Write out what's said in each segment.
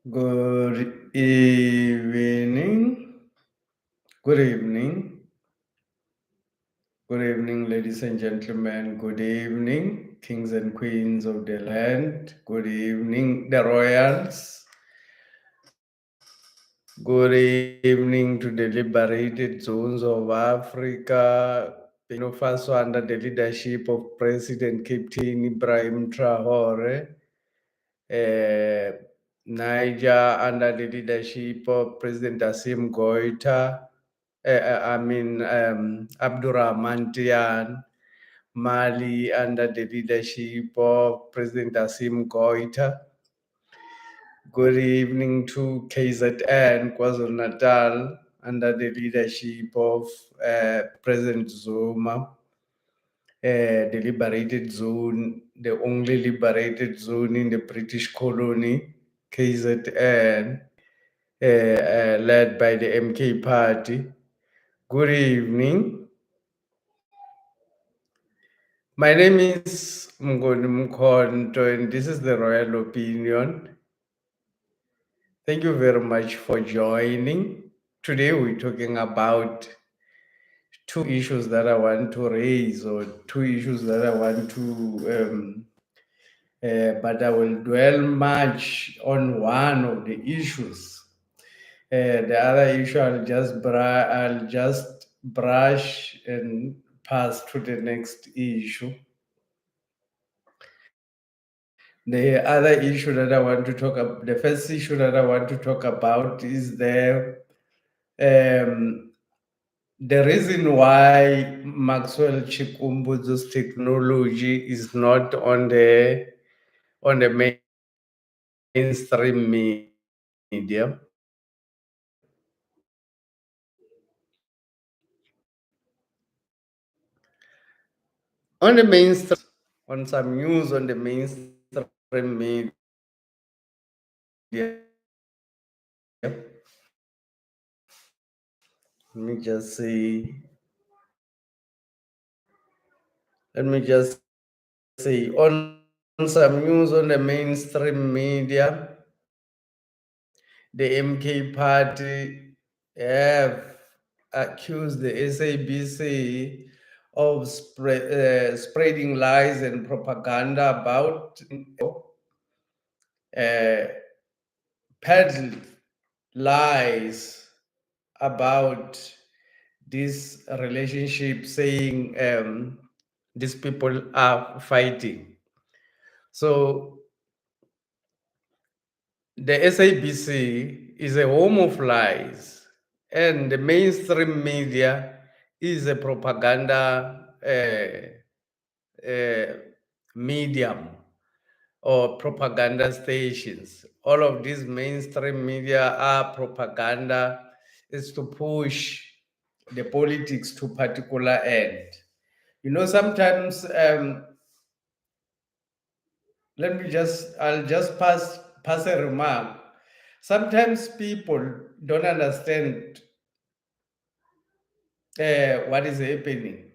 Good evening. Good evening. Good evening, ladies and gentlemen. Good evening, kings and queens of the land. Good evening, the royals. Good evening to the liberated zones of Africa. Burkina Faso under the leadership of President Captain Ibrahim Traore. Niger under the leadership of President Asim Goita. Abdurrahman Tian. Mali under the leadership of President Asim Goita. Good evening to KZN, KwaZulu Natal, under the leadership of President Zuma, the liberated zone, the only liberated zone in the British colony, KZN, led by the MK Party. Good evening. My name is Mngoni Mkhonto, and this is the Royal Opinion. Thank you very much for joining. Today we're talking about two issues that I want to raise, or two issues that I want to, but I will dwell much on one of the issues. The other issue I'll just brush and pass to the next issue. The other issue that I want to talk about, the first issue that I want to talk about is the reason why Maxwell Chikumbuzo's technology is not on the mainstream media. On the mainstream, on some news on the mainstream media. Let me just say. On some news on the mainstream media, the MK party have accused the SABC of spreading lies and propaganda about peddled lies about this relationship, saying these people are fighting. So the SABC is a home of lies, and the mainstream media is a propaganda medium or propaganda stations. All of these mainstream media are propaganda, is to push the politics to particular end. Sometimes I'll just pass a remark. Sometimes people don't understand what is happening.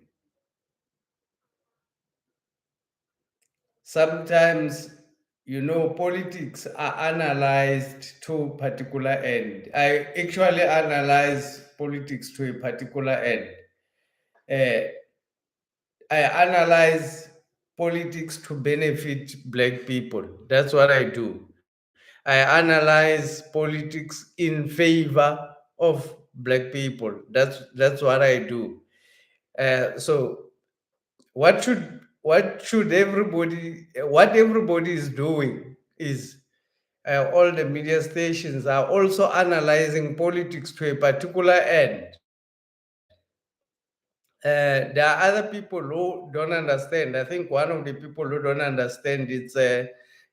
Sometimes, politics are analyzed to particular end. I actually analyze politics to a particular end. I analyze politics to benefit Black people. That's what I do. I analyze politics in favor of Black people. That's what I do. So what everybody is doing is, all the media stations are also analyzing politics to a particular end. There are other people who don't understand. I think one of the people who don't understand is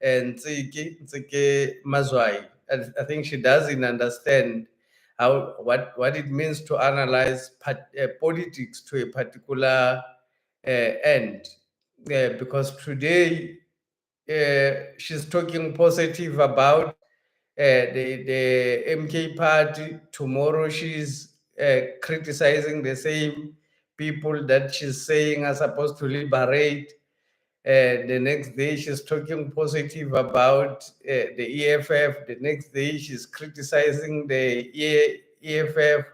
Ntsiki Mazwai. I think she doesn't understand what it means to analyze politics to a particular end. Because today she's talking positive about the MK party. Tomorrow she's criticizing the same people that she's saying are supposed to liberate. The next day, she's talking positive about the EFF. The next day, she's criticizing the EFF.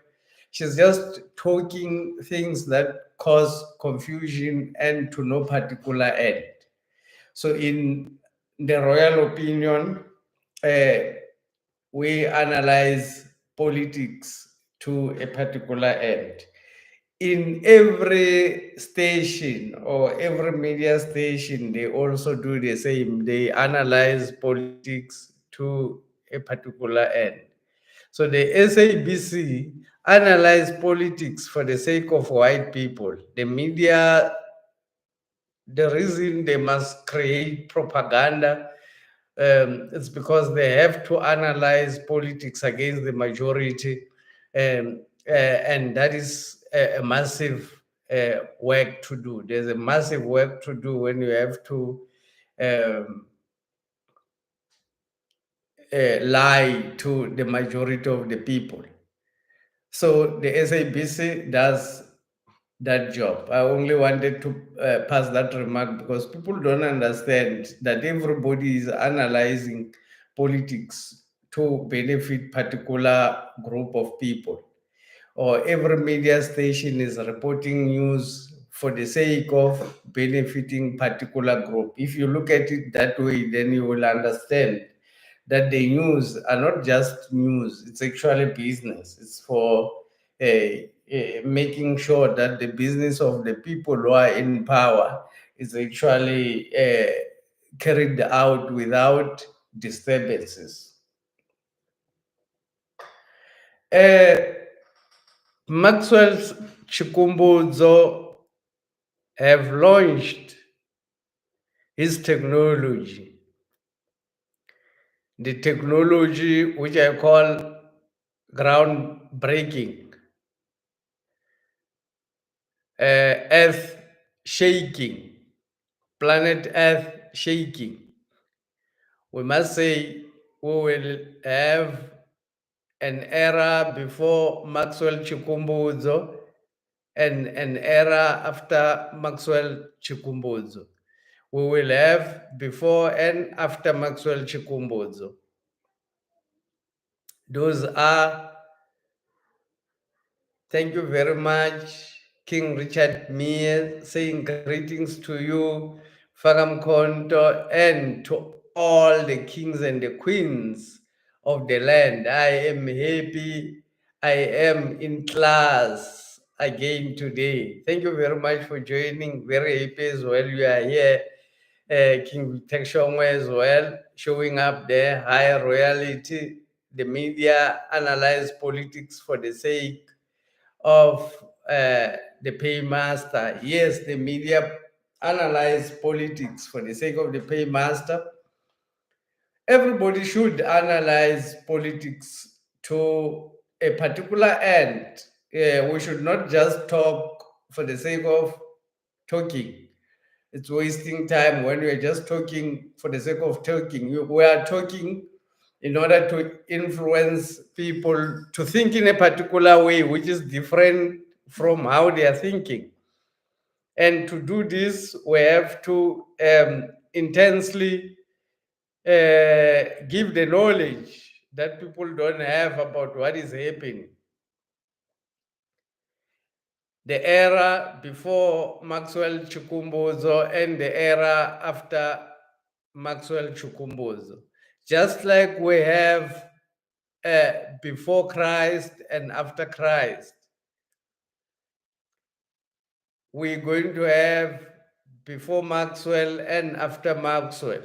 She's just talking things that cause confusion and to no particular end. So, in the royal opinion, uh, we analyze politics to a particular end. In every station or every media station, they also do the same. They analyze politics to a particular end. So the SABC analyze politics for the sake of white people. The media, the reason they must create propaganda, it's because they have to analyze politics against the majority, and that is a massive work to do. There's a massive work to do when you have to lie to the majority of the people. So the SABC does that job. I only wanted to pass that remark because people don't understand that everybody is analyzing politics to benefit particular group of people, or every media station is reporting news for the sake of benefiting particular group. If you look at it that way, then you will understand that the news are not just news, it's actually business. It's for making sure that the business of the people who are in power is actually carried out without disturbances. Maxwell Chikumbuzo have launched his technology, the technology which I call groundbreaking, earth shaking, planet earth shaking. We must say we will have an era before Maxwell Chikumbuzo and an era after Maxwell Chikumbuzo. We will have before and after Maxwell Chikumbuzo. Those are, thank you very much, King Richard Mie, saying greetings to you, Fagam Konto, and to all the kings and the queens of the land. I am happy. I am in class again today. Thank you very much for joining. Very happy as well you are here. King Tekshongwe as well, showing up there. High royalty. The media analyze politics for the sake of the paymaster. Yes, the media analyze politics for the sake of the paymaster. Everybody should analyze politics to a particular end. We should not just talk for the sake of talking. It's wasting time when we're just talking for the sake of talking. We are talking in order to influence people to think in a particular way, which is different from how they are thinking. And to do this, we have to intensely give the knowledge that people don't have about what is happening. The era before Maxwell Chikumbuzo and the era after Maxwell Chikumbuzo. Just like we have before Christ and after Christ, we're going to have before Maxwell and after Maxwell.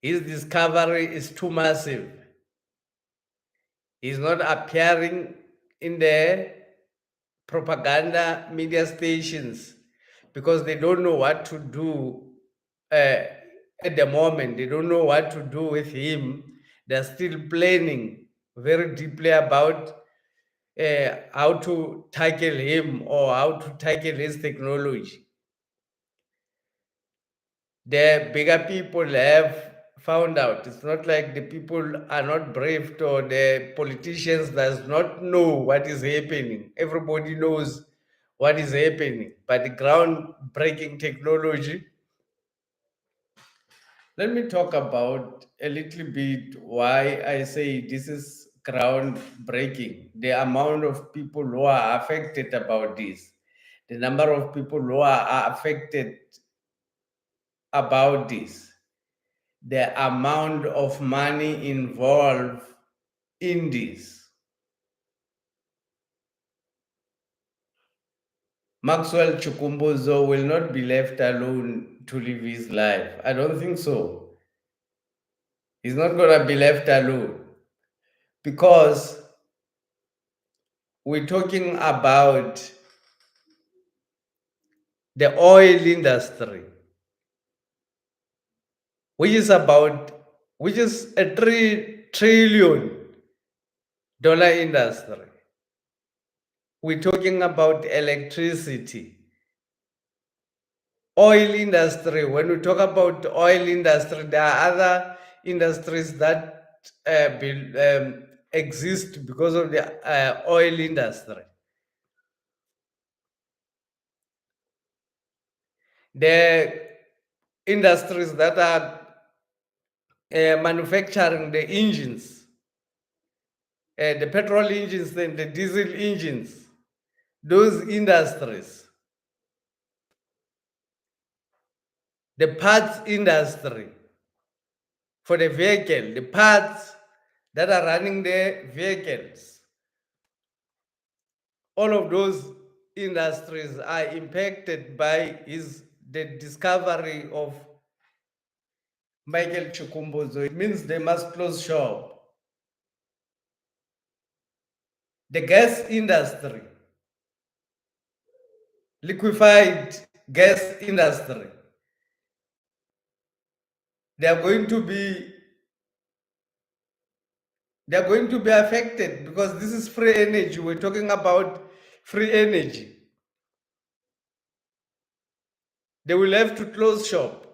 His discovery is too massive. He's not appearing in the propaganda media stations because they don't know what to do at the moment. They don't know what to do with him. They're still planning very deeply about how to tackle him or how to tackle his technology. The bigger people have found out. It's not like the people are not briefed or the politicians does not know what is happening. Everybody knows what is happening, but the groundbreaking technology. Let me talk about a little bit why I say this is groundbreaking. The amount of people who are affected about this, the number of people who are affected about this, the amount of money involved in this. Maxwell Chukumbuzo will not be left alone to live his life. I don't think so. He's not going to be left alone because we're talking about the oil industry, which is a $3 trillion industry. We're talking about electricity, oil industry. When we talk about oil industry, there are other industries that exist because of the oil industry. The industries that are manufacturing the engines, the petrol engines and the diesel engines, those industries. The parts industry for the vehicle, the parts that are running the vehicles, all of those industries are impacted by the discovery of Michael Chukumbuzo. It means they must close shop. The gas industry, liquefied gas industry, they are going to be affected because this is free energy. We're talking about free energy. They will have to close shop.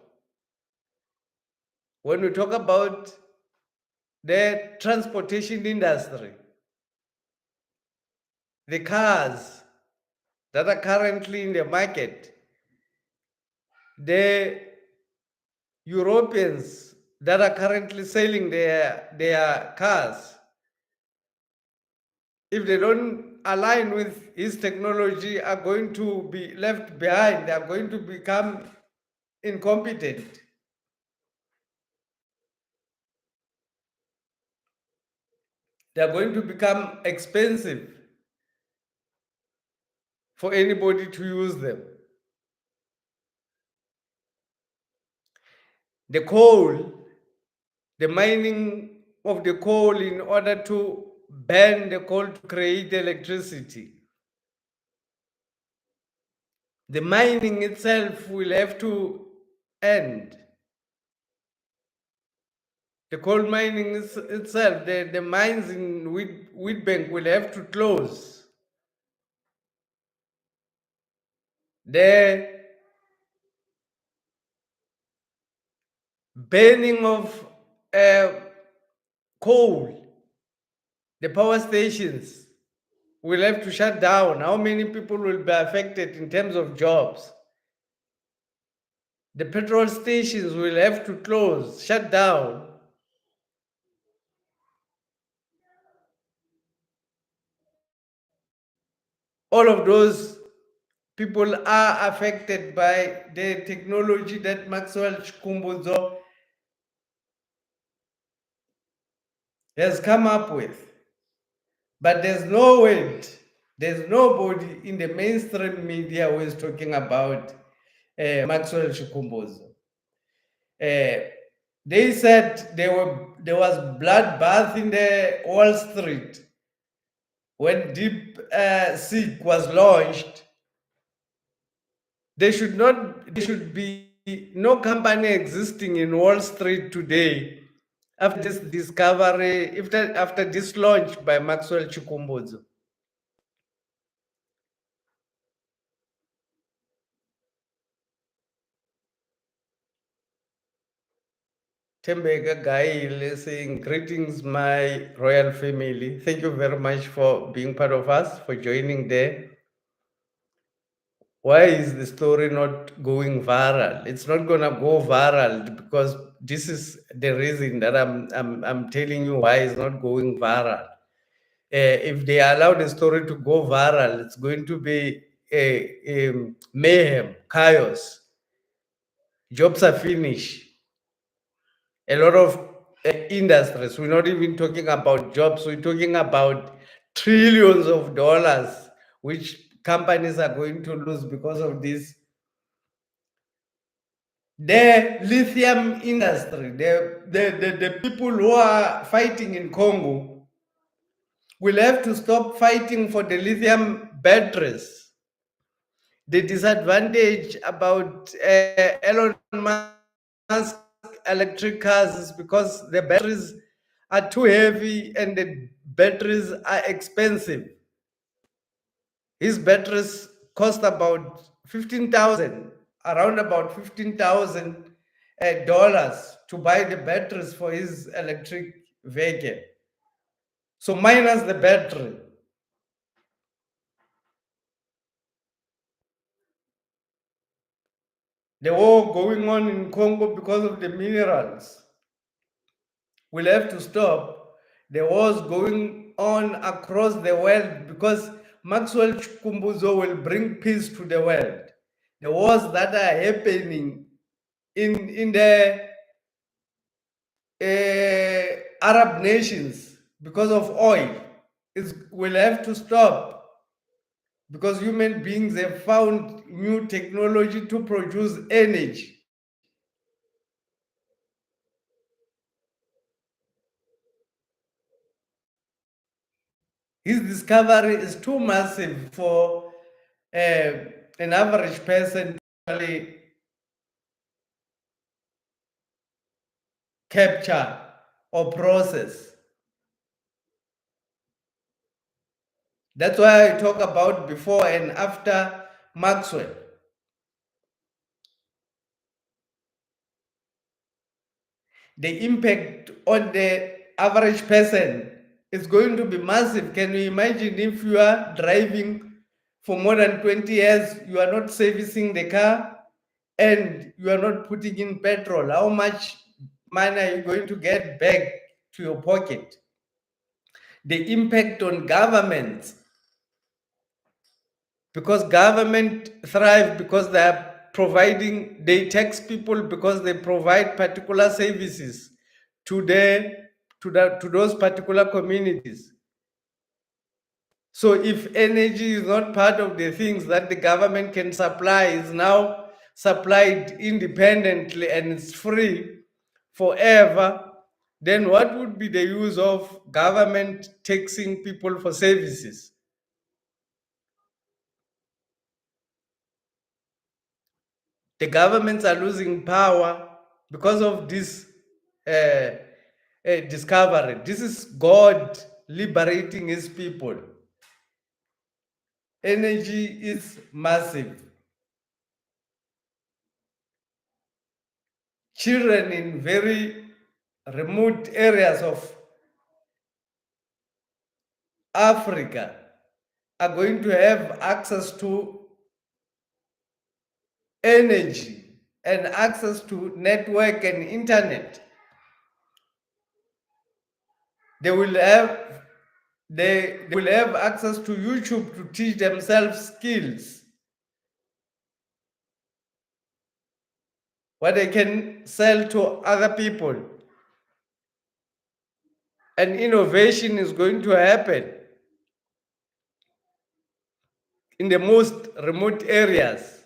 When we talk about the transportation industry, the cars that are currently in the market, the Europeans that are currently selling their cars, if they don't align with his technology, are going to be left behind. They are going to become incompetent. They are going to become expensive for anybody to use them. The coal, the mining of the coal in order to burn the coal to create electricity. The mining itself will have to end. The coal mining itself, the mines in Wheatbank will have to close. The burning of coal, the power stations will have to shut down. How many people will be affected in terms of jobs? The petrol stations will have to close, shut down. All of those people are affected by the technology that Maxwell Chukumbuzo has come up with. But there's no word, there's nobody in the mainstream media who is talking about Maxwell Chukumbuzo. They said there was bloodbath in the Wall Street when DeepSeek was launched. There should be no company existing in Wall Street today after this discovery, after this launch by Maxwell Chukumbuzo. Tembega Gail is saying, greetings, my royal family. Thank you very much for being part of us, for joining there. Why is the story not going viral? It's not gonna go viral because this is the reason that I'm telling you why it's not going viral. If they allow the story to go viral, it's going to be a mayhem, chaos. Jobs are finished. A lot of industries. We're not even talking about jobs. We're talking about trillions of dollars, which companies are going to lose because of this. The lithium industry, the people who are fighting in Congo will have to stop fighting for the lithium batteries. The disadvantage about Elon Musk electric cars is because the batteries are too heavy and the batteries are expensive. His batteries cost about 15,000, around about 15,000 dollars to buy the batteries for his electric vehicle. So minus the battery, the war going on in Congo because of the minerals will have to stop. The wars going on across the world because Maxwell Chukumbuzo will bring peace to the world. The wars that are happening in the Arab nations because of oil will have to stop because human beings have found new technology to produce energy. His discovery is too massive for an average person to actually capture or process. That's why I talk about before and after Maxwell. The impact on the average person is going to be massive. Can you imagine if you are driving for more than 20 years, you are not servicing the car and you are not putting in petrol? How much money are you going to get back to your pocket? The impact on governments, because government thrive because they tax people because they provide particular services to to those particular communities. So if energy is not part of the things that the government can supply, is now supplied independently and it's free forever, then what would be the use of government taxing people for services? The governments are losing power because of this uh, discovery. This is God liberating his people. Energy is massive. Children in very remote areas of Africa are going to have access to energy and access to network and internet. They will have they will have access to YouTube to teach themselves skills, what they can sell to other people. And innovation is going to happen in the most remote areas.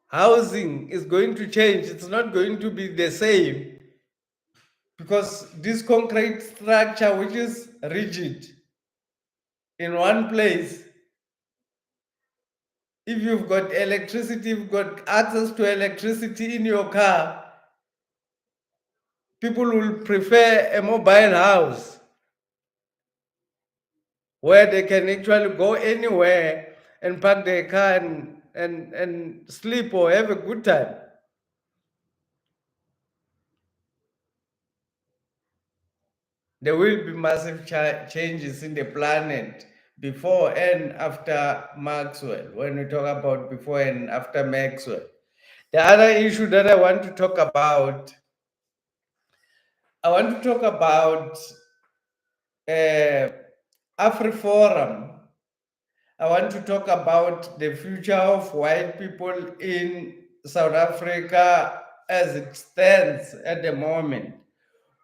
Housing is going to change. It's not going to be the same because this concrete structure, which is rigid in one place, if you've got electricity, you've got access to electricity in your car, people will prefer a mobile house where they can actually go anywhere and park their car and sleep or have a good time. There will be massive changes in the planet before and after Maxwell, when we talk about before and after Maxwell. The other issue that I want to talk about, AfriForum. I want to talk about the future of white people in South Africa as it stands at the moment.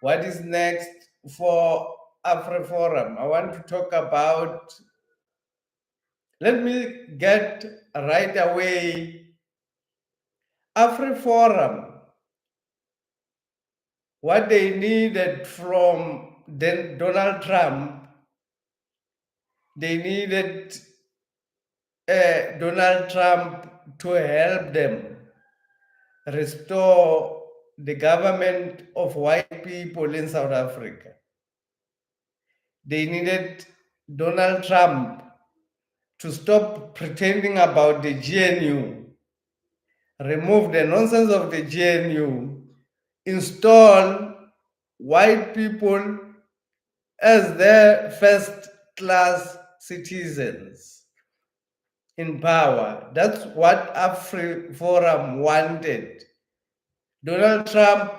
What is next for AfriForum? I want to talk about, let me get right away, AfriForum, what they needed from Donald Trump. They needed Donald Trump to help them restore the government of white people in South Africa. They needed Donald Trump to stop pretending about the GNU, remove the nonsense of the GNU, install white people as their first class citizens in power. That's what AfriForum wanted. Donald Trump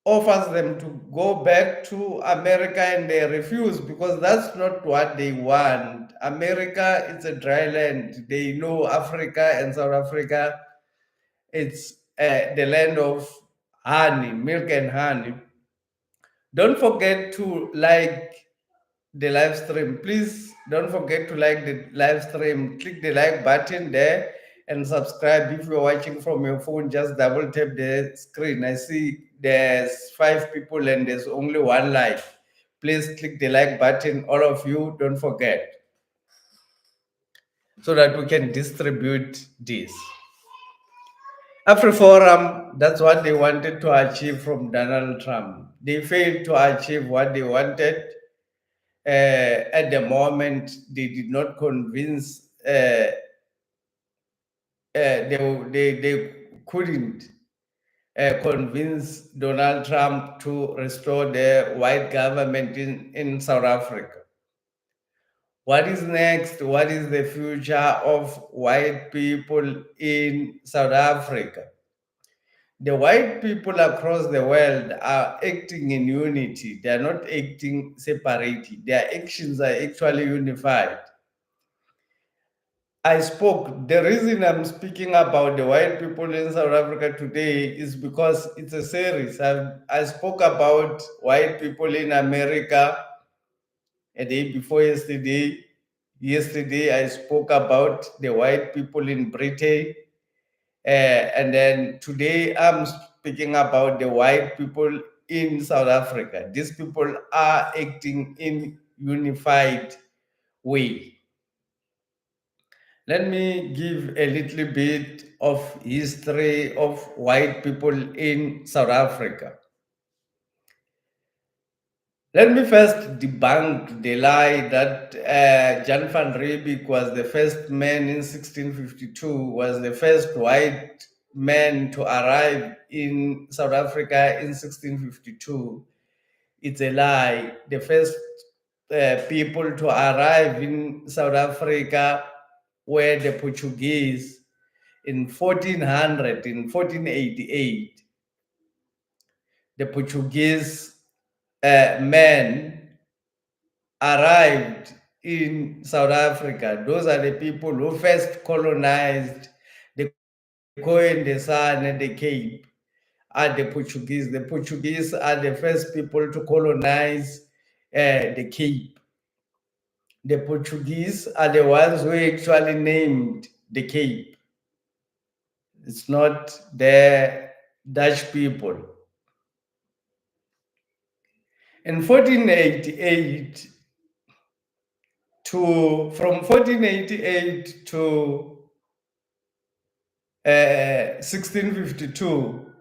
offers them to go back to America and they refuse because that's not what they want. America is a dry land. They know Africa and South Africa, it's the land of honey, milk and honey. Don't forget to like the live stream. Please don't forget to like the live stream. Click the like button there and subscribe. If you're watching from your phone, just double tap the screen. I see there's 5 people and there's only 1 like. Please click the like button, all of you, don't forget, so that we can distribute this. AfriForum, that's what they wanted to achieve from Donald Trump. They failed to achieve what they wanted. At the moment, they did not convince, they couldn't convince Donald Trump to restore the white government in South Africa. What is next? What is the future of white people in South Africa? The white people across the world are acting in unity. They are not acting separately. Their actions are actually unified. The reason I'm speaking about the white people in South Africa today is because it's a series. I spoke about white people in America a day before yesterday. Yesterday, I spoke about the white people in Britain. And then today, I'm speaking about the white people in South Africa. These people are acting in unified way. Let me give a little bit of history of white people in South Africa. Let me first debunk the lie that Jan van Riebeeck was the first man in 1652, was the first white man to arrive in South Africa in 1652. It's a lie. The first people to arrive in South Africa were the Portuguese in 1488. The Portuguese men arrived in South Africa. Those are the people who first colonized the Khoi, the San, and the Cape. Are the Portuguese. The Portuguese are the first people to colonize the Cape. The Portuguese are the ones who actually named the Cape. It's not the Dutch people. In 1488 from 1488 to 1652,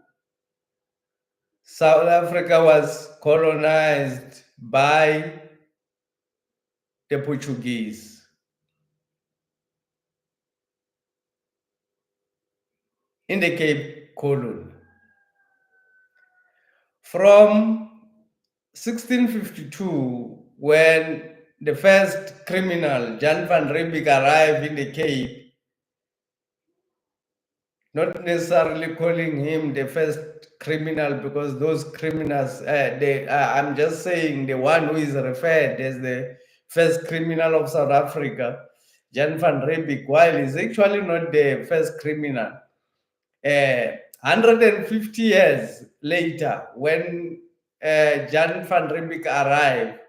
South Africa was colonized by the Portuguese. In the Cape Colony. From 1652, when the first criminal, Jan van Riebeeck, arrived in the Cape, not necessarily calling him the first criminal because those criminals, I'm just saying the one who is referred as the first criminal of South Africa, Jan van Riebeeck, while he's actually not the first criminal. 150 years later, when Jan van Riebeeck arrived,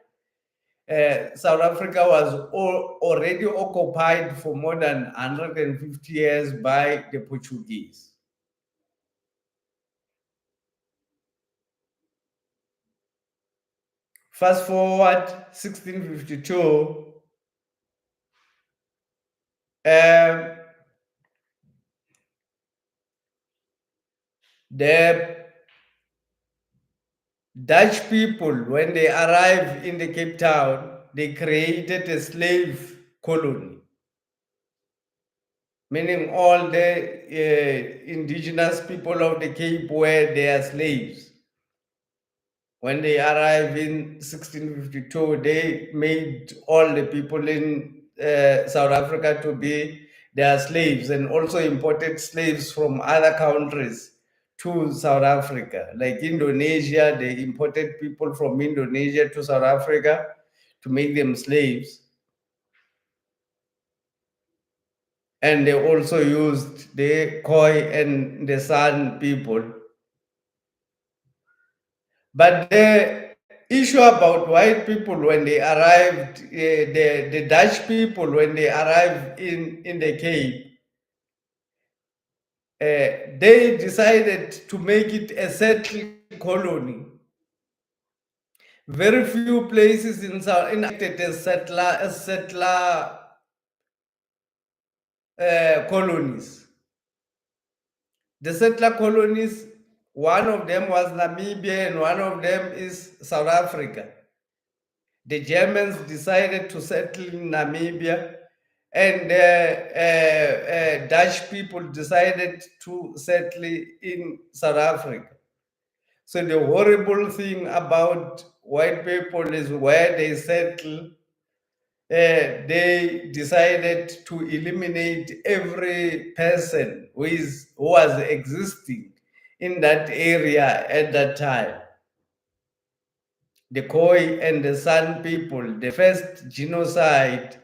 South Africa was already occupied for more than 150 years by the Portuguese. Fast forward 1652, the Dutch people, when they arrived in the Cape Town, they created a slave colony, meaning all the indigenous people of the Cape were their slaves. When they arrived in 1652, they made all the people in South Africa to be their slaves, and also imported slaves from other countries to South Africa. Like Indonesia, they imported people from Indonesia to South Africa to make them slaves. And they also used the Khoi and the San people. But the issue about white people when they arrived, the Dutch people when they arrived in the Cape, they decided to make it a settled colony. Very few places in South settler colonies. The settler colonies, one of them was Namibia and one of them is South Africa. The Germans decided to settle in Namibia, and Dutch people decided to settle in South Africa. So the horrible thing about white people is where they settle, they decided to eliminate every person who was existing in that area at that time. The Khoi and the San people, the first genocide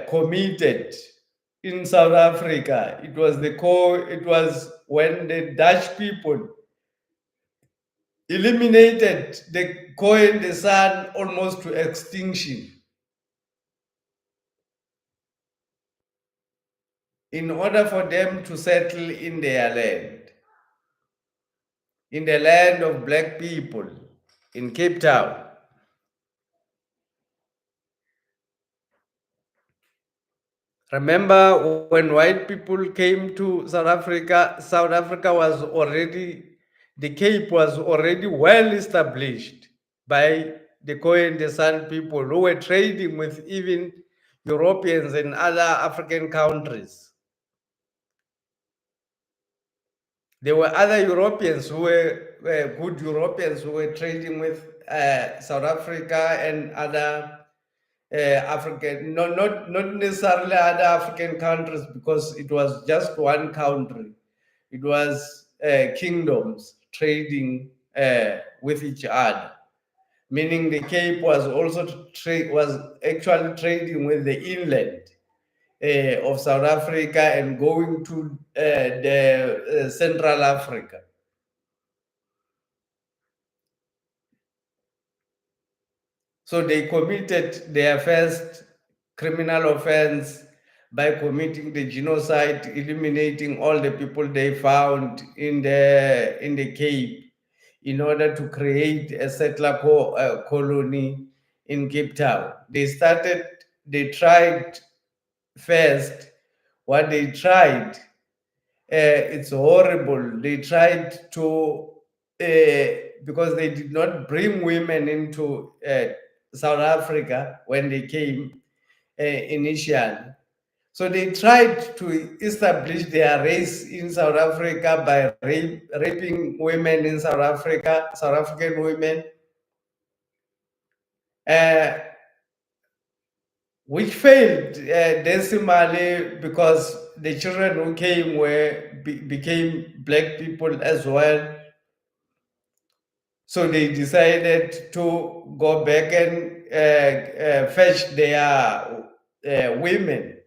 committed in South Africa. It was when the Dutch people eliminated the Khoi and the San almost to extinction in order for them to settle in their land, in the land of black people in Cape Town. Remember when white people came to South Africa, the Cape was already well established by the Khoi and the San people who were trading with even Europeans and other African countries. There were other Europeans who were good Europeans who were trading with South Africa and other African, not necessarily other African countries, because it was just one country. It was kingdoms trading with each other, meaning the Cape was also actually trading with the inland of South Africa and going to the Central Africa. So they committed their first criminal offense by committing the genocide, eliminating all the people they found in the Cape in order to create a settler colony in Cape Town. They tried first, what they tried, it's horrible. They tried to, because they did not bring women into South Africa when they came initially. So they tried to establish their race in South Africa by raping women in South Africa, South African women. which failed decimally because the children who came became black people as well. So they decided to go back and fetch their women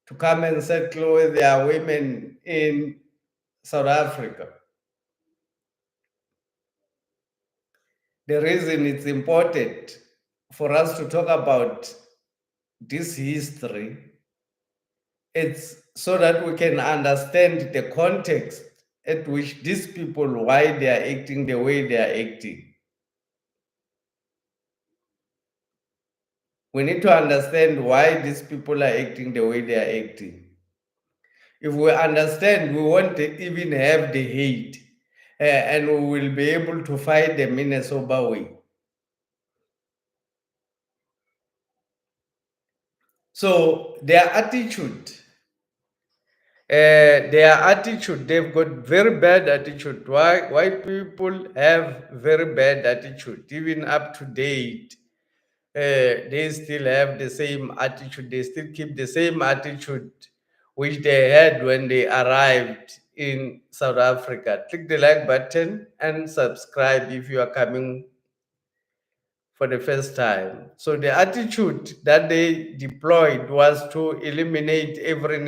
to come and settle with their women in South Africa. The reason it's important for us to talk about this history, it's so that we can understand the context at which these people, why they are acting the way they are acting. We need to understand why these people are acting the way they are acting. If we understand, we won't even have the hate, and we will be able to fight them in a sober way. So their attitude, they've got very bad attitude. Why white people have very bad attitude, even up to date. They still have the same attitude. They still keep the same attitude which they had when they arrived in South Africa. Click the like button and subscribe if you are coming for the first time. So the attitude that they deployed was to eliminate every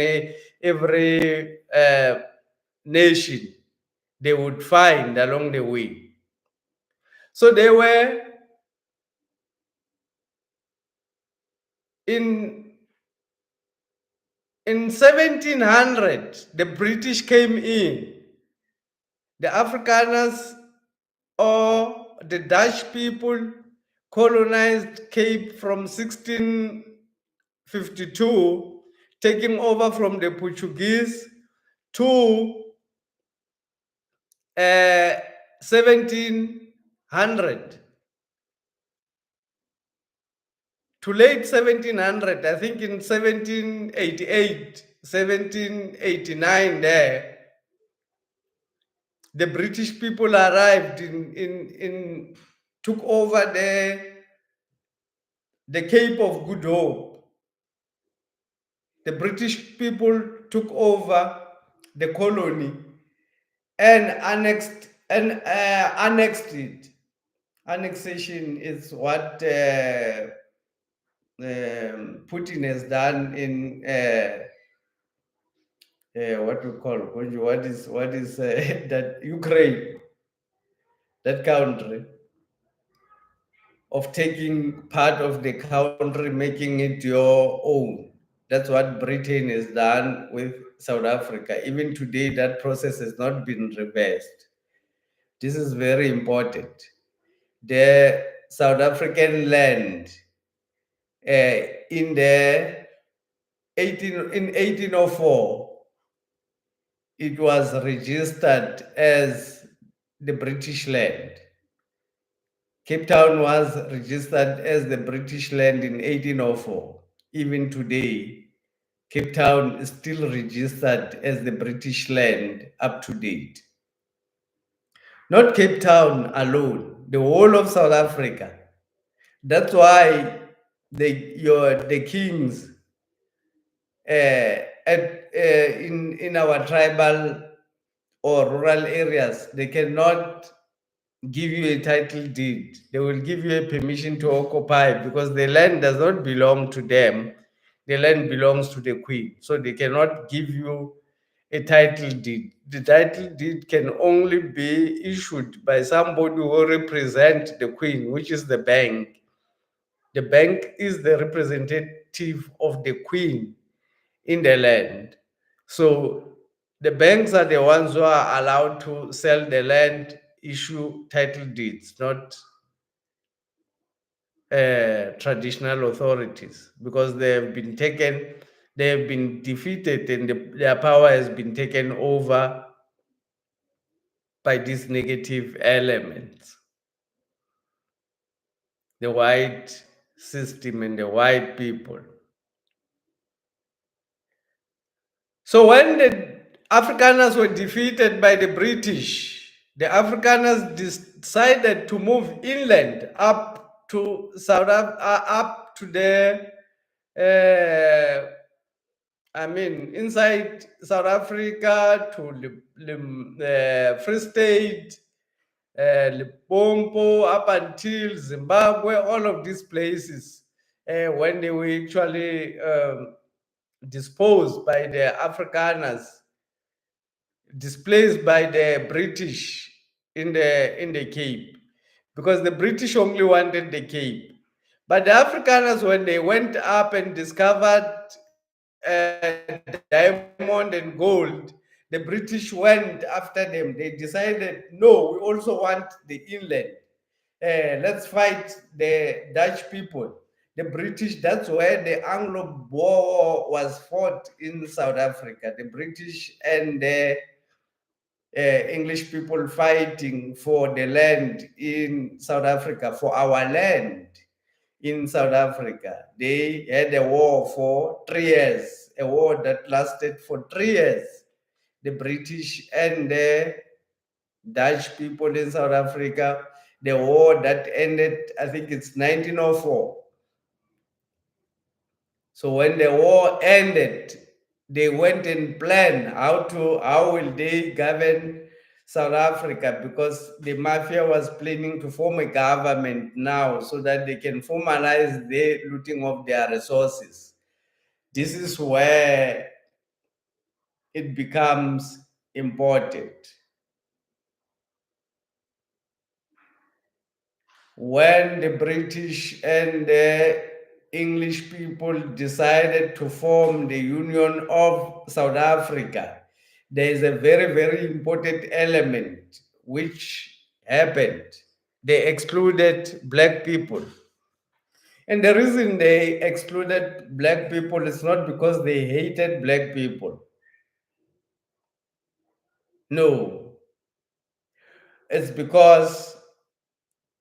nation they would find along the way. So they were in 1700, the British came in. The Afrikaners or the Dutch people colonized Cape from 1652, taking over from the Portuguese to 1700. To late 1700, I think in 1788, 1789 there, the British people arrived took over the Cape of Good Hope. The British people took over the colony and annexed it. Annexation is what Putin has done in what we call what is that Ukraine, that country, of taking part of the country, making it your own. That's what Britain has done with South Africa. Even today, that process has not been reversed. This is very important. The South African land in 1804, it was registered as the British land. Cape Town was registered as the British land in 1804. Even today, Cape Town is still registered as the British land up to date. Not Cape Town alone, the whole of South Africa. That's why the kings in our tribal or rural areas, they cannot give you a title deed. They will give you a permission to occupy because the land does not belong to them. The land belongs to the queen. So they cannot give you a title deed. The title deed can only be issued by somebody who represents the queen, which is the bank. The bank is the representative of the queen in the land. So the banks are the ones who are allowed to sell the land, issue title deeds, not traditional authorities, because they have been defeated, and their power has been taken over by these negative elements. The white system and the white people. So when the Afrikaners were defeated by the British, the Afrikaners decided to move inland up to up to the uh, I mean, inside South Africa to Free State, Limpopo, up until Zimbabwe, all of these places, when they were actually disposed by the Afrikaners, displaced by the British in the Cape, because the British only wanted the Cape. But the Afrikaners, when they went up and discovered diamond and gold, the British went after them. They decided, no, we also want the inland. Let's fight the Dutch people. The British, that's where the Anglo Boer War was fought in South Africa. The British and the English people fighting for the land in South Africa, for our land in South Africa. They had a war for 3 years, a war that lasted for 3 years. The British and the Dutch people in South Africa, the war that ended, I think it's 1904. So when the war ended, they went and planned how will they govern South Africa, because the mafia was planning to form a government now so that they can formalize the looting of their resources. This is where it becomes important. When the British and the English people decided to form the Union of South Africa, there is a very, very important element which happened. They excluded black people. And the reason they excluded black people is not because they hated black people. No, it's because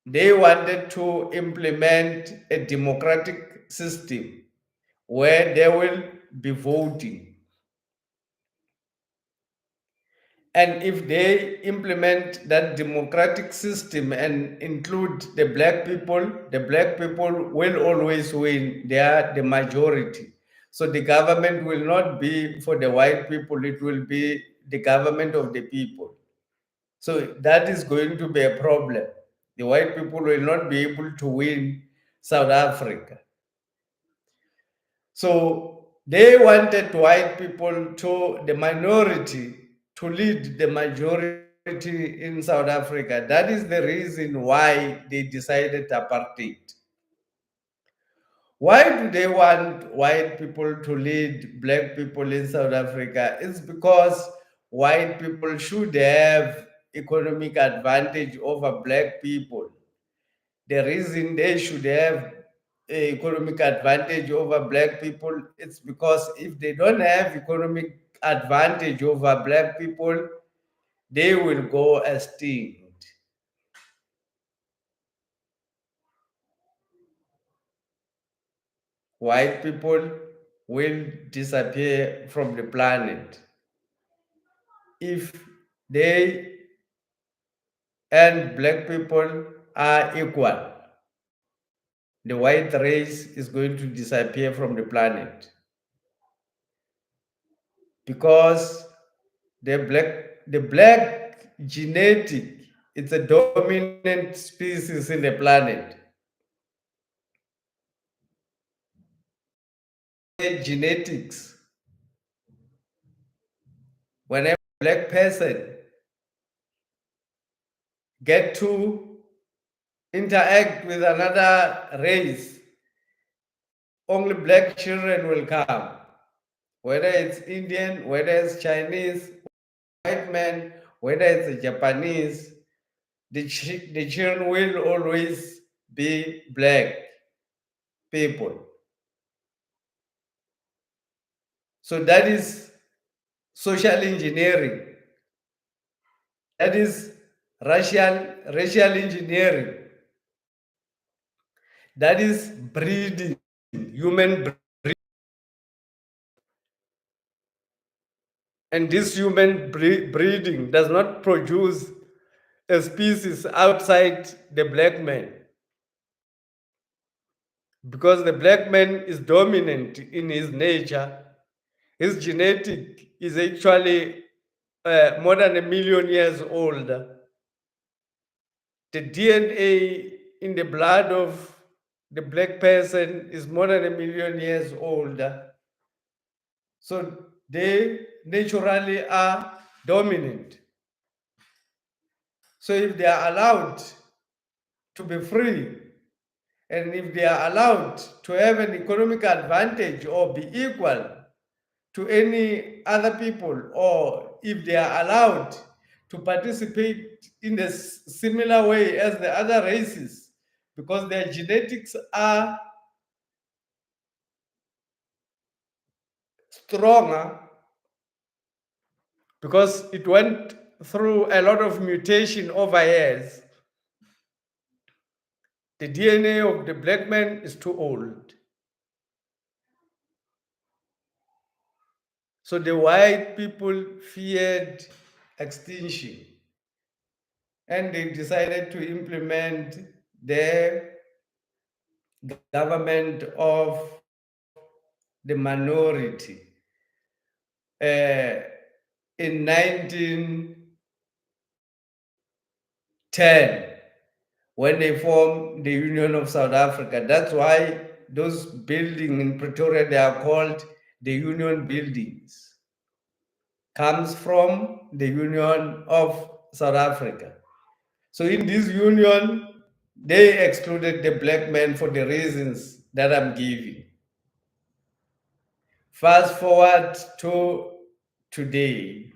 they wanted to implement a democratic system where they will be voting. And if they implement that democratic system and include the black people will always win. They are the majority. So the government will not be for the white people, it will be the government of the people. So that is going to be a problem. The white people will not be able to win South Africa. So they wanted white people to the minority to lead the majority in South Africa. That is the reason why they decided apartheid. Why do they want white people to lead black people in South Africa? It's because white people should have economic advantage over black people. The reason they should have economic advantage over black people, it's because if they don't have economic advantage over black people, they will go extinct. White people will disappear from the planet if they and black people are equal. The white race is going to disappear from the planet because the black genetic, it's a dominant species in the planet. Genetics, whenever a black person get to interact with another race, only black children will come, whether it's Indian, whether it's Chinese, white man, whether it's a Japanese, the children will always be black people. So that is social engineering. That is racial engineering. That is breeding, human breeding. And this human breeding does not produce a species outside the black man. because the black man is dominant in his nature. His genetic is actually more than 1,000,000 years older. The DNA in the blood of the black person is more than 1,000,000 years older. So they naturally are dominant. So if they are allowed to be free, and if they are allowed to have an economic advantage or be equal to any other people, or if they are allowed to participate in a similar way as the other races, because their genetics are stronger, because it went through a lot of mutation over years. The DNA of the black man is too old. So the white people feared extinction, and they decided to implement their government of the minority. In 1910, when they formed the Union of South Africa. That's why those buildings in Pretoria, they are called the Union Buildings. Comes from the Union of South Africa. So in this union, they excluded the black man for the reasons that I'm giving. Fast forward to today.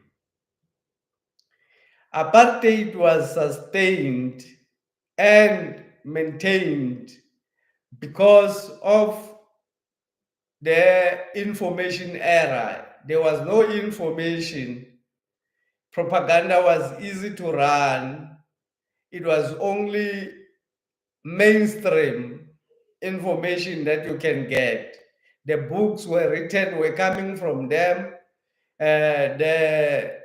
Apartheid was sustained and maintained because of the information era. There was no information. Propaganda was easy to run. It was only mainstream information that you can get. The books were written, were coming from them. Every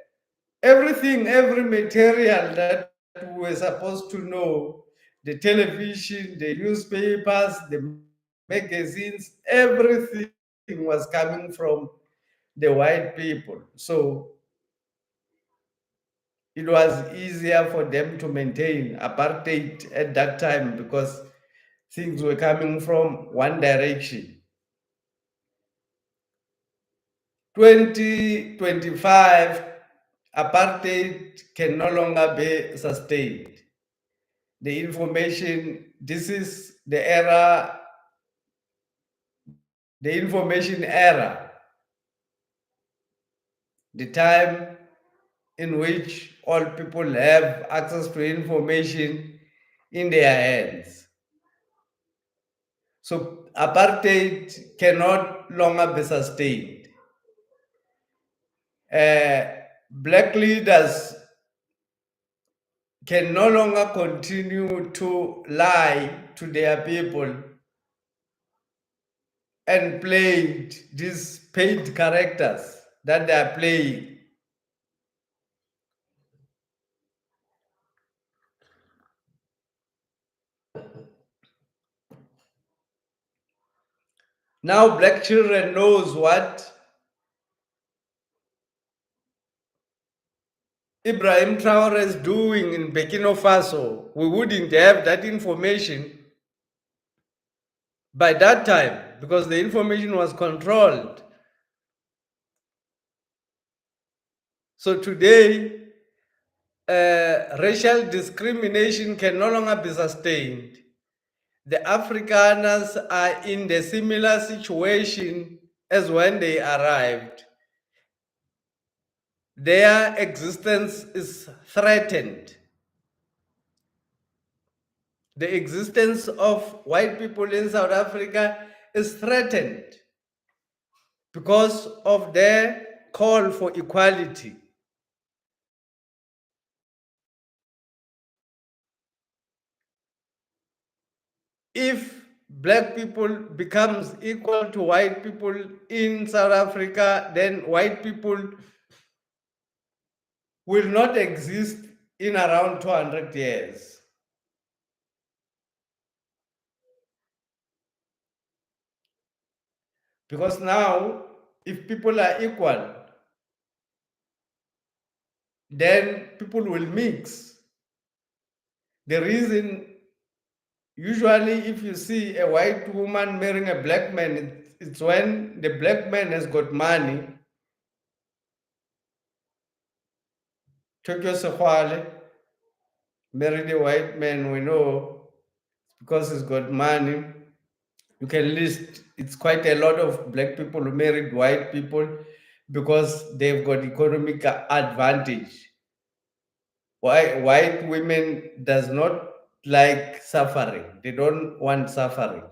material that we were supposed to know, the television, the newspapers, the magazines, everything was coming from the white people. So it was easier for them to maintain apartheid at that time because things were coming from one direction. 2025, apartheid can no longer be sustained. The information, this is the era, the information era, the time in which all people have access to information in their hands. So apartheid cannot longer be sustained. Black leaders can no longer continue to lie to their people and play these paid characters that they are playing. Now black children knows what Ibrahim Traore is doing in Burkina Faso. We wouldn't have that information by that time because the information was controlled. So today, racial discrimination can no longer be sustained. The Afrikaners are in the similar situation as when they arrived. Their existence is threatened. The existence of white people in South Africa is threatened because of their call for equality. If black people becomes equal to white people in South Africa, then white people will not exist in around 200 years. Because now, if people are equal, then people will mix. The reason, usually, if you see a white woman marrying a black man, it's when the black man has got money. Tokyo Sefale married a white man, we know, because he's got money. You can list, it's quite a lot of black people who married white people because they've got economic advantage. Why white women does not like suffering. They don't want suffering.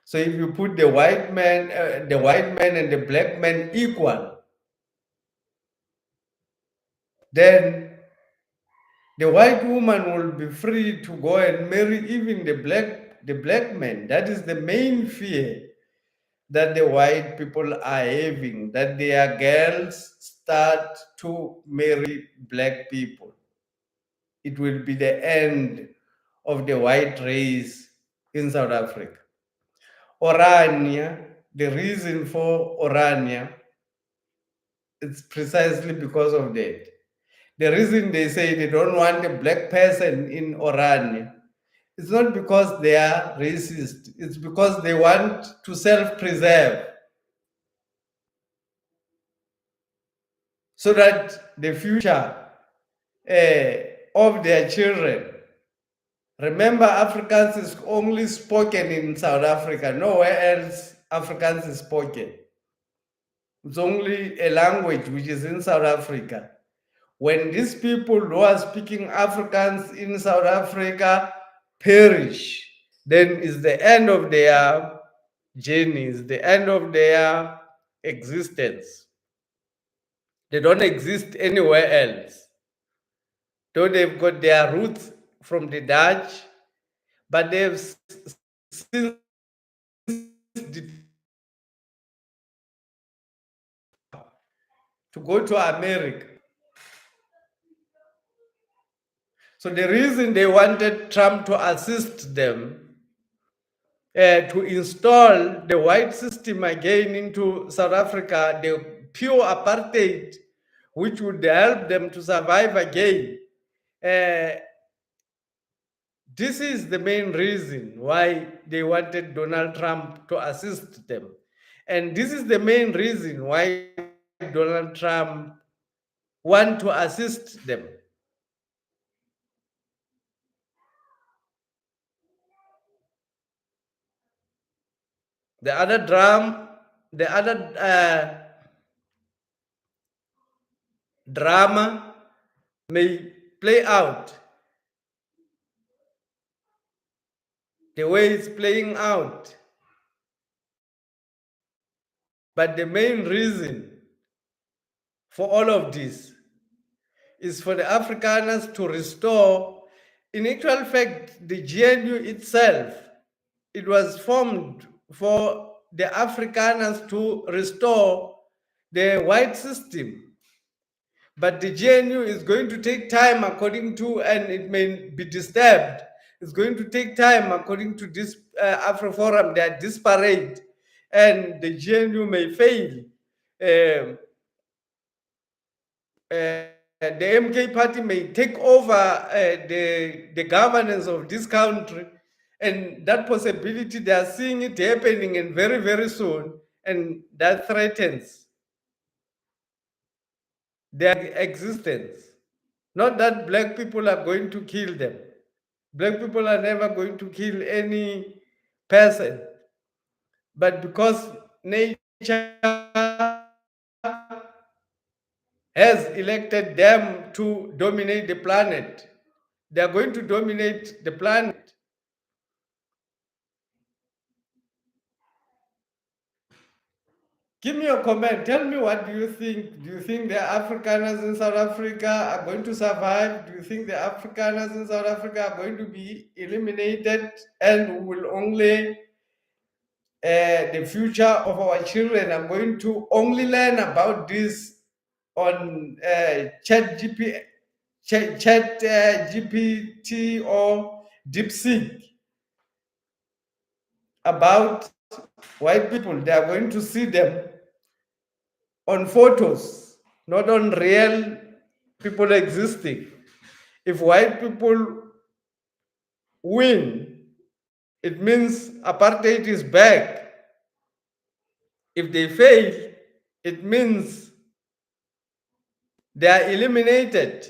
So if you put the white man and the black man equal, then the white woman will be free to go and marry even the black man. That is the main fear that the white people are having, that their girls start to marry black people. It will be the end of the white race in South Africa. Orania, the reason for Orania, it's precisely because of that. The reason they say they don't want a black person in Orania, it's not because they are racist, it's because they want to self preserve so that the future of their children. Remember, Afrikaans is only spoken in South Africa, nowhere else Afrikaans is spoken. It's only a language which is in South Africa. When these people who are speaking Afrikaans in South Africa perish, then it's the end of their journeys, the end of their existence. They don't exist anywhere else. Though they've got their roots from the Dutch, but they've since to go to America. So the reason they wanted Trump to assist them to install the white system again into South Africa, the pure apartheid, which would help them to survive again. This is the main reason why they wanted Donald Trump to assist them. And this is the main reason why Donald Trump want to assist them. The other drama may play out the way it's playing out. But the main reason for all of this is for the Afrikaners to restore. In actual fact, the GNU itself, it was formed for the Afrikaners to restore the white system. But the GNU is going to take time according to, and it may be disturbed. It's going to take time according to this AfroForum. They are disparate, and the GNU may fail. The MK party may take over the governance of this country, and that possibility, they are seeing it happening, and very, very soon, and that threatens their existence. Not that black people are going to kill them. Black people are never going to kill any person. But because nature has elected them to dominate the planet, they are going to dominate the planet. Give me a comment. Tell me, what do you think? Do you think the Afrikaners in South Africa are going to survive? Do you think the Afrikaners in South Africa are going to be eliminated, and will only the future of our children are going to only learn about this on Chat GPT or DeepSeek, about white people, they are going to see them on photos, not on real people existing. If white people win, it means apartheid is back. If they fail, it means they are eliminated.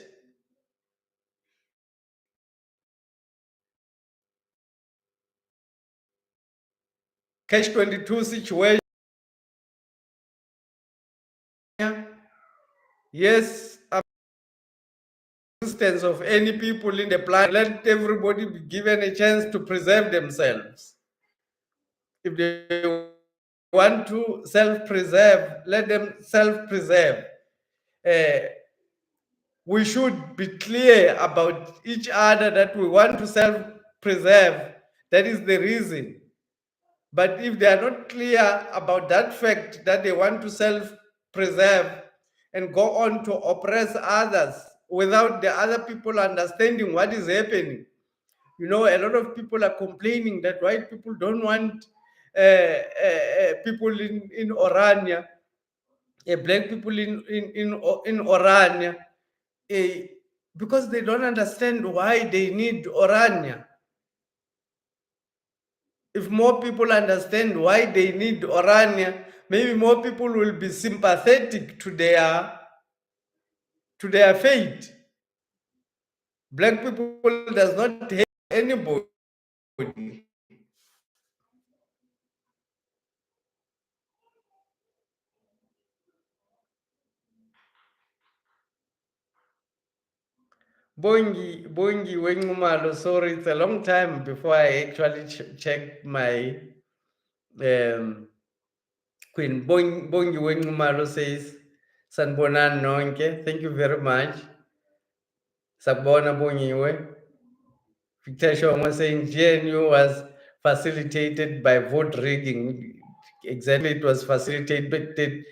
Catch 22 situation. Yes, existence of any people in the planet, let everybody be given a chance to preserve themselves. If they want to self-preserve, let them self-preserve. Uh, we should be clear about each other that we want to self-preserve. That is the reason. But if they are not clear about that fact that they want to self-preserve and go on to oppress others without the other people understanding what is happening, a lot of people are complaining that white people don't want people in Orania, black people in Orania, because they don't understand why they need Orania. If more people understand why they need Orania, maybe more people will be sympathetic to their fate. Black people does not hate anybody. Bongi Wengumalo, sorry, it's a long time before I actually checked my Queen. Bongi Wengumalo says, Sanbonan Nonke, thank you very much. Sabona Bongiwe. Victor Shoma saying GNU was facilitated by vote rigging. Exactly, it was facilitated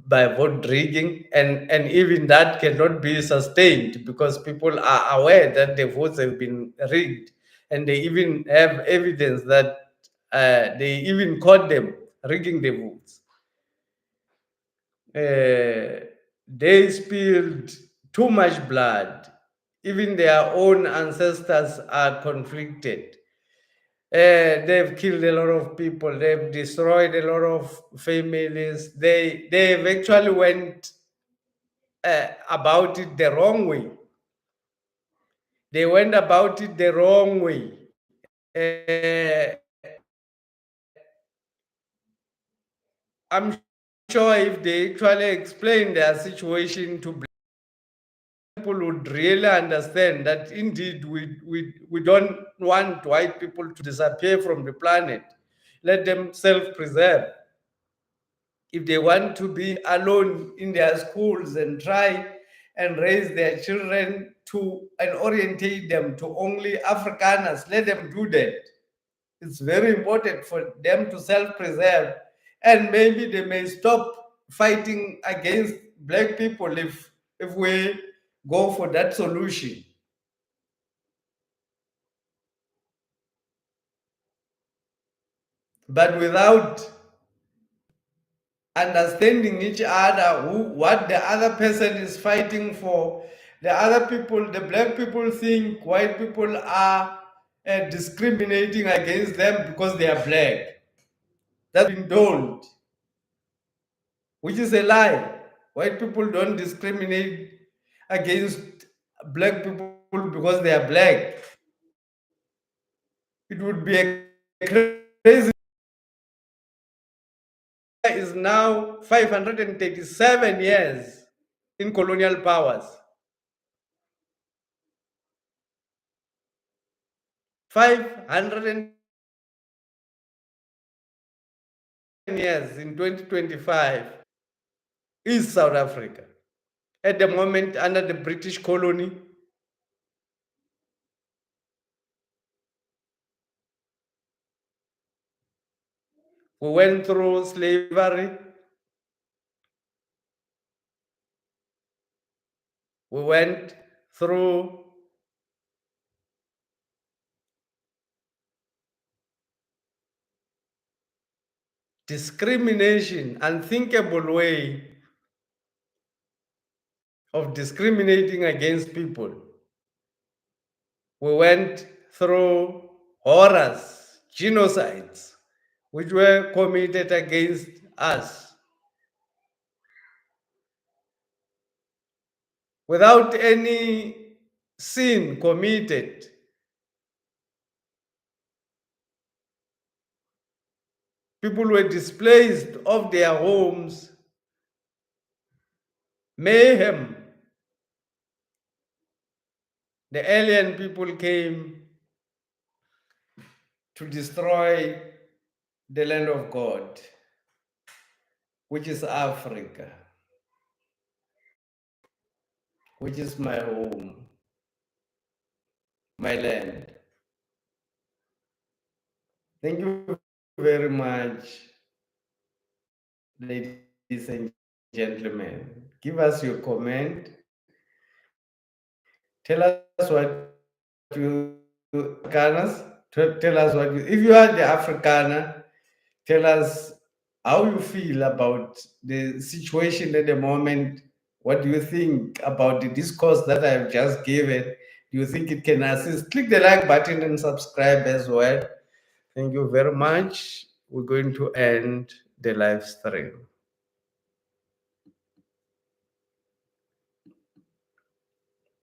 by vote rigging, and even that cannot be sustained because people are aware that the votes have been rigged, and they even have evidence that they even caught them rigging the votes. They spilled too much blood. Even their own ancestors are conflicted. They've killed a lot of people. They've destroyed a lot of families. They've actually went about it the wrong way. They went about it the wrong way. I'm sure if they actually explain their situation to people would really understand that indeed we don't want white people to disappear from the planet. Let them self-preserve. If they want to be alone in their schools and try and raise their children to and orientate them to only Afrikaners, let them do that. It's very important for them to self-preserve, and maybe they may stop fighting against black people if we go for that solution. But without understanding each other, what the other person is fighting for, the other people, the black people think white people are discriminating against them because they are black. That's been told, which is a lie. White people don't discriminate against black people because they are black. It would be a crazy. Is now 537 years in colonial powers. 500 years in 2025 is South Africa. At the moment, under the British colony, we went through slavery, we went through discrimination, unthinkable way of discriminating against people. We went through horrors, genocides, which were committed against us without any sin committed. People were displaced of their homes, mayhem. The alien people came to destroy the land of God, which is Africa, which is my home, my land. Thank you very much, ladies and gentlemen. Give us your comment. Tell us what you Afrikaners. Tell us what you, if you are the Afrikaner, tell us how you feel about the situation at the moment. What do you think about the discourse that I've just given? Do you think it can assist? Click the like button and subscribe as well. Thank you very much. We're going to end the live stream.